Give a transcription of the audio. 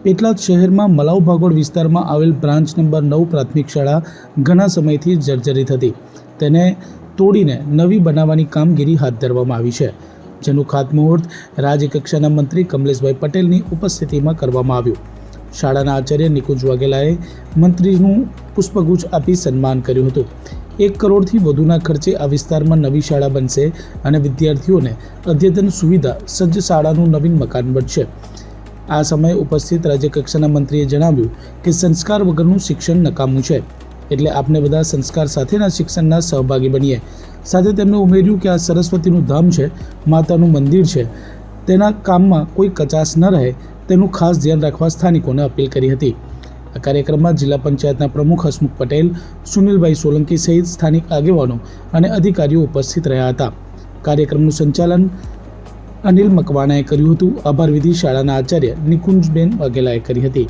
પેટલાદ શહેરમાં મલાવ ભાગોળ વિસ્તારમાં આવેલ બ્રાન્ચ નંબર 9 પ્રાથમિક શાળા ઘણા સમયથી જર્જરિત હતી. તેને તોડીને નવી બનાવવાની કામગીરી હાથ ધરવામાં આવી છે, જેનું ખાતમુહૂર્ત રાજ્યકક્ષાના મંત્રી કમલેશભાઈ પટેલની ઉપસ્થિતિમાં કરવામાં આવ્યું. શાળાના આચાર્ય નિકુંજ વાઘેલાએ મંત્રીનું પુષ્પગુચ્છ આપી સન્માન કર્યું હતું. 1 કરોડથી વધુના ખર્ચે આ વિસ્તારમાં નવી શાળા બનશે અને વિદ્યાર્થીઓને અદ્યતન સુવિધા સજ્જ શાળાનું નવીન મકાન બનશે. આ સમયે ઉપસ્થિત રાજ્યકક્ષાના મંત્રીએ જણાવ્યું કે સંસ્કાર વગરનું શિક્ષણ નકામું છે, એટલે આપણે બધા સંસ્કાર સાથેના શિક્ષણના સહભાગી બનીએ. સાથે તેમણે ઉમેર્યું કે આ સરસ્વતીનું ધામ છે, માતાનું મંદિર છે, તેના કામમાં કોઈ કચાશ ન રહે તેનું ખાસ ધ્યાન રાખવા સ્થાનિકોને અપીલ કરી હતી. આ કાર્યક્રમમાં જિલ્લા પંચાયતના પ્રમુખ હસમુખ પટેલ, સુનિલભાઈ સોલંકી સહિત સ્થાનિક આગેવાનો અને અધિકારીઓ ઉપસ્થિત રહ્યા હતા. કાર્યક્રમનું સંચાલન અનિલ મકવાણાએ કર્યું હતું. આભાર વિધિ શાળાના આચાર્ય નિકુંજબેન વાઘેલાએ કરી હતી.